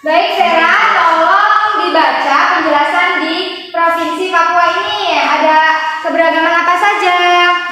Baik, Vera, tolong dibaca penjelasan di Provinsi Papua ini. Ada keberagaman apa saja?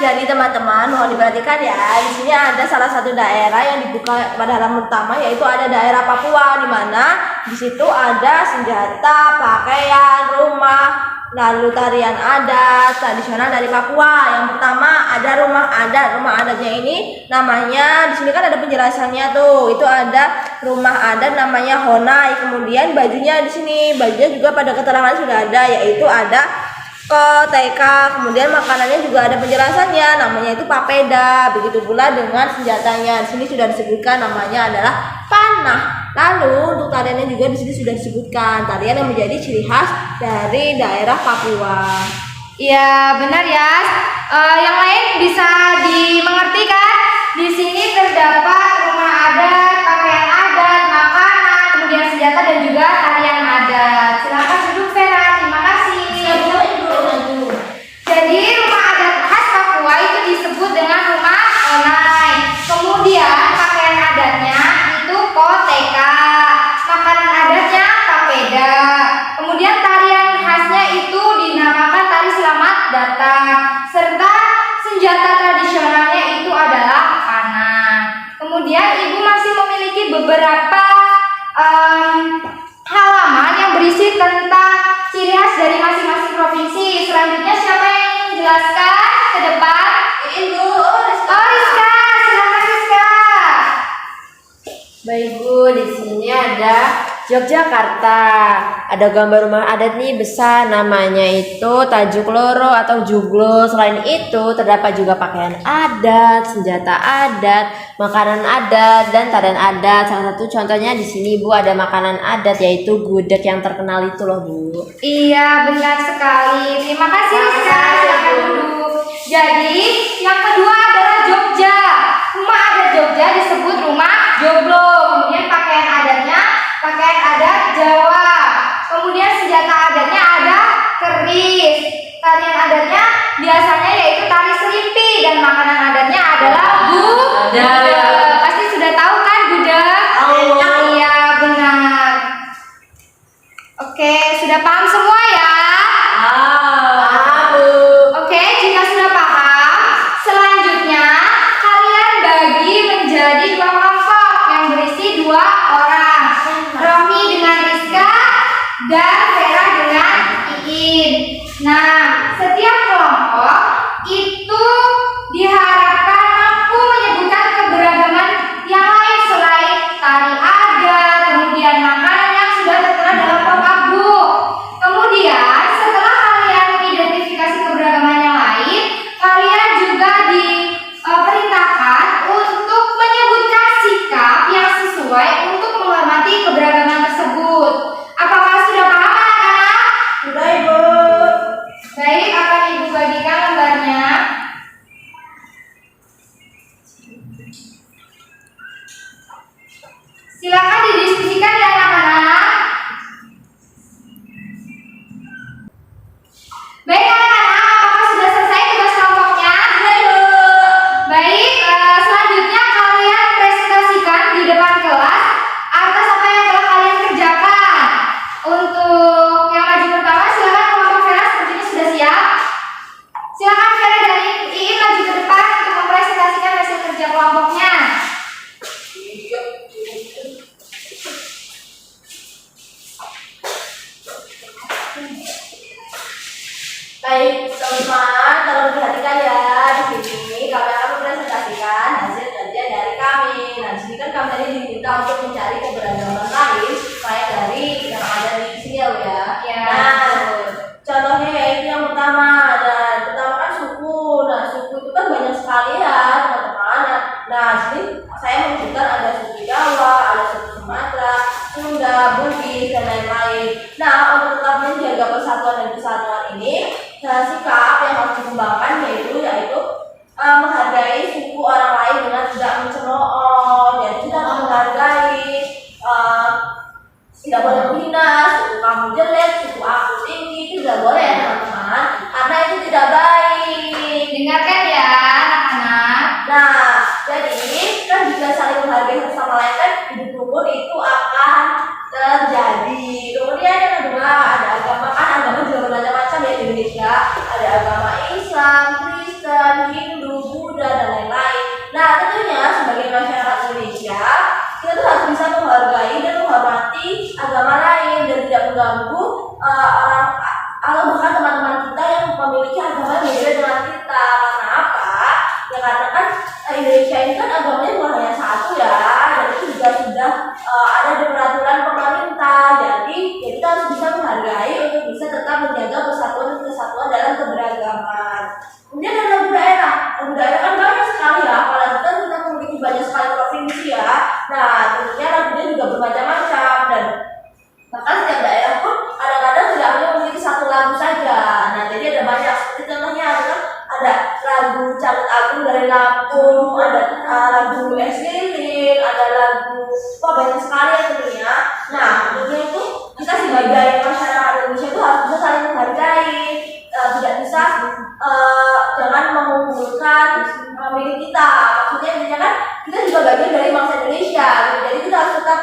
Jadi teman-teman mohon diperhatikan ya. Di sini ada salah satu daerah yang dibuka pada halaman pertama, yaitu ada daerah Papua, di mana di situ ada senjata, pakaian, rumah, lalu tarian adat tradisional dari Papua. Yang pertama ada rumah adat. Rumah adatnya ini namanya, di sini kan ada penjelasannya tuh. Itu ada rumah adat namanya honai. Kemudian bajunya di sini, bajunya juga pada keterangan sudah ada, yaitu ada TK. Kemudian makanannya juga ada penjelasannya, namanya itu papeda. Begitu pula dengan senjatanya, di sini sudah disebutkan namanya adalah panah. Lalu untuk tariannya juga di sini sudah disebutkan, tarian yang menjadi ciri khas dari daerah Papua. Iya, benar ya. Yang lain bisa dimengerti kan? Di sini terdapat rumah adat, pakaian adat, makanan, kemudian senjata dan juga tarian adat. Silakan duduk, Vera. Terima kasih. Jadi rumah adat khas Papua itu disebut dengan rumah onai. Kemudian pakaian adatnya itu koteka, makanan adatnya papeda. Kemudian tarian khasnya itu dinamakan tari selamat datang, serta senjata tradisionalnya itu adalah panah. Kemudian ibu masih memiliki beberapa halaman yang berisi tentang ciri khas dari masing-masing provinsi. Selanjutnya siapa yang ingin menjelaskan ke depan? Ibu. Rizka, silakan Rizka. Baik Bu, di sini ada Yogyakarta. Ada gambar rumah adat nih besar, namanya itu Tajuk Loro atau Joglo. Selain itu terdapat juga pakaian adat, senjata adat, makanan adat, dan tarian adat. Salah satu contohnya di sini Bu, ada makanan adat yaitu gudeg yang terkenal itu loh Bu. Iya, benar sekali. Terima kasih Rizka. Silakan duduk. Jadi yang kedua adalah Jogja. Rumah adat Jogja disebut rumah joglo. Kemudian pakaian adatnya pakaian adat Jawa. Kemudian senjata adatnya ada keris. Tarian adatnya biasanya yaitu tari serimpi, dan makanan adatnya adalah gudeg. Pasti sudah tahu kan gudeg? Iya, benar. Oke, sudah paham semua ya? Oke, jika sudah paham, selanjutnya kalian bagi menjadi dua kelompok yang berisi dua orang. Romi dengan Rizka dan Vera dengan Iin. Nah, setiap kelompok itu diharapkan mampu menyebutkan keberagaman yang lain selain tari adat, kemudian makanan yang sudah tertera dalam pokok bu. Kemudian setelah kalian mengidentifikasi keberagaman yang lain, kalian juga diperintahkan untuk menyebutkan sikap yang sesuai untuk menghormati keberagaman tersebut. Apakah sudah paham anak-anak? Sudah Ibu. Baik, akan Ibu bagikan lembarnya. Silakan didiskusikan ya anak-anak. Baik anak-anak, apakah sudah selesai tugas kelompoknya? Baik, selanjutnya kalian presentasikan di depan kelas atas apa yang telah kalian kerjakan. Untuk yang maju pertama, silakan kelompok Vera, sepertinya sudah siap. Silakan Vera dan Iin maju ke depan untuk mempresentasikan hasil kerja kelompoknya. Baik teman-teman, tolong perhatikan ya. Di sini kami akan mempresentasikan hasil kerja dari kami. Nah, di sini kan kami tadi diminta untuk mencari keberagaman lain selain dari yang ada di sini ya Bu ya. Ya. Nah, contohnya yaitu yang pertama, pertama kan suku. Nah, suku itu kan banyak sekali ya teman-teman. Nah, di sini saya menunjukkan ada suku Jawa, ada suku Sumatera, Sunda, Bugis, dan lain-lain. Nah, untuk tetap menjaga persatuan dan kesatuan ini, sikap yang harus dikembangkan yaitu menghargai suku orang lain dengan tidak mencemooh. Jadi kita harus menghargai, tidak boleh menghina, suku kamu jelek, suku aku tinggi, itu tidak boleh ya teman-teman, karena itu tidak baik. Dengarkan ya anak-anak. Nah, jadi kan jika saling menghargai satu sama lain kan hidup rukun itu akan terjadi. Kemudian yang kedua ada agama, kan agama juga bermacam-macam ya di Indonesia. Ada agama Islam, Kristen, Hindu, Buddha dan lain-lain. Nah tentunya sebagai masyarakat Indonesia kita tuh harus bisa menghargai dan menghormati agama lain dan tidak mengganggu orang atau bahkan teman-teman kita yang memiliki agama yang berbeda dengan kita. Karena apa? Ya karena kan Indonesia ini kan agamanya bukan hanya satu ya, dan itu juga sudah ada di peraturan pemerintah. Jadi ya kita harus bisa menghargai untuk bisa tetap menjaga persatuan dan kesatuan dalam keberagaman. Kemudian ada lagu daerah. Lagu daerah kan banyak sekali ya, apalagi kan kita memiliki banyak sekali provinsi ya. Nah tentunya lagunya juga bermacam-macam dan bahkan setiap daerah pun kadang-kadang tidak hanya memiliki satu lagu saja. Nah jadi ada banyak, seperti contohnya ada lagu Camat Agung dari Lampung, ada lagu Es Lilin, ada lagu banyak sekali ya tentunya. Nah tentunya itu kita sebagai masyarakat Indonesia itu harus bisa saling menghargai, tidak bisa jangan mengunggulkan milik kita. Maksudnya intinya kan kita juga bagian dari bangsa Indonesia gitu. Jadi kita harus tetap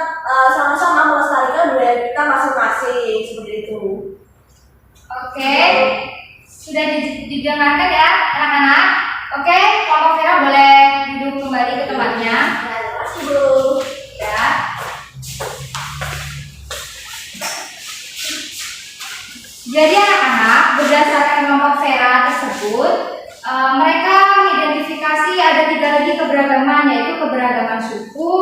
sama-sama melestarikan budaya kita masing-masing seperti itu. Oke, sudah didengarkan ya anak-anak. Oke, kelompok Vera boleh duduk kembali ke tempatnya. Nah, terima kasih Bu. Ya. Jadi anak-anak berdasarkan kelompok Vera tersebut, mereka mengidentifikasi ada 3 lagi keberagaman, yaitu keberagaman suku,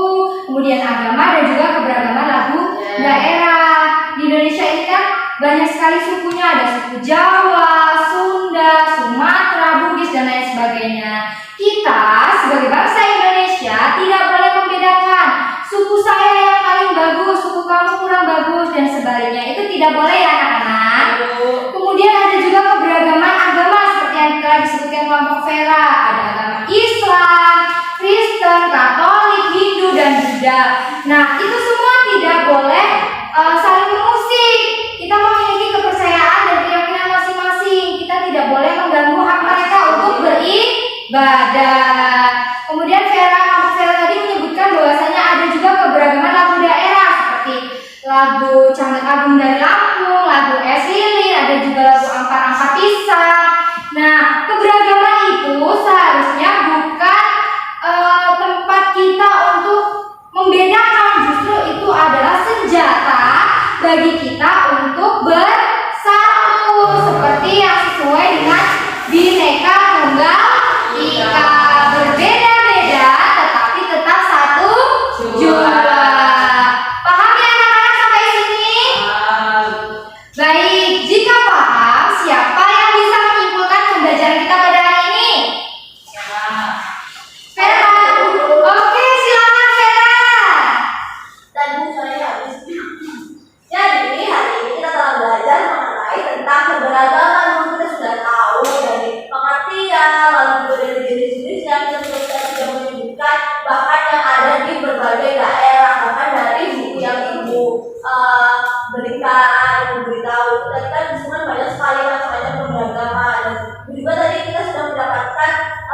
kemudian agama dan juga keberagaman lagu daerah. Di Indonesia ini kan banyak sekali sukunya, ada suku Jawa, Sunda, Sumatera, Bugis dan lain sebagainya. Kita sebagai bangsa Indonesia tidak boleh membedakan suku saya yang paling bagus, suku kamu kurang bagus dan sebaliknya. Itu tidak boleh ya anak-anak. Kemudian ada juga keberagaman agama seperti yang telah disebutkan kelompok Vera. Ada agama Islam, Kristen, Katolik, Hindu dan Buddha. Nah itu semua tidak boleh saling mengusik. Kita memiliki kepercayaan dan keyakinan masing-masing. Kita tidak boleh mengganggu hak mereka untuk beribadah. Kemudian kelompok Vera tadi menyebutkan bahwasanya ada juga keberagaman lagu daerah seperti lagu Camat Agung dari Lampung, lagu Es Lilin, ada juga lagu Ampar-Ampar Pisang. Nah, keberagaman itu seharusnya bukan tempat kita untuk membedakan, justru itu adalah senjata bagi kita untuk bersatu seperti yang sesuai dengan Bhinneka Tunggal Ika, berbeda-beda tetapi tetap satu jua. Paham ya anak-anak sampai sini? Baik, jika paham, siapa yang bisa menyimpulkan pembelajaran kita pada hari ini? Vera. Oke, silakan Vera. Dan Bu saya habis. Jadi hari ini kita telah belajar mengenai tentang keberagaman. Kita sudah tahu dari pengertian, lalu juga dari jenis-jenis yang kita sudah menyebutkan, bahkan yang ada di berbagai daerah, bahkan dari buku yang Ibu berikan, Ibu beritahu itu tadi kan disebutkan banyak sekali macam-macam keberagaman. Dan juga tadi kita sudah mendapatkan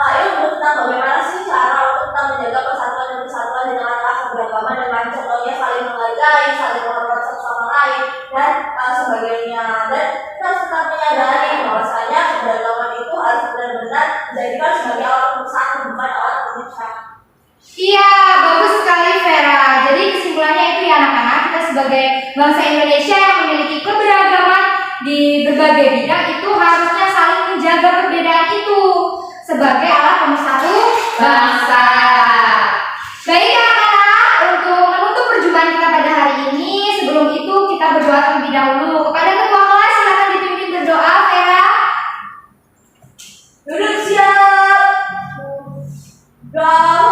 ilmu tentang bagaimana sih cara untuk kita menjaga persatuan dan kesatuan di tengah-tengah keberagaman dengan contohnya saling menghargai, saling menghormati satu sama lain dan sebagainya. Dan kita harus tetap menyadari bahwasanya keberagaman itu harus benar-benar dijadikan sebagai alat pemersatu, bukan alat pemecah. Iya, bagus sekali Vera. Jadi kesimpulannya itu ya anak-anak, kita sebagai bangsa Indonesia yang memiliki keberagaman di berbagai bidang itu harusnya saling menjaga perbedaan itu sebagai alat pemersatu bangsa. Baik anak-anak, untuk menutup perjumpaan kita pada hari ini, sebelum itu kita berdoa terlebih dahulu. Kepada ketua kelas silakan dipimpin berdoa Vera. Duduk siap. Doa.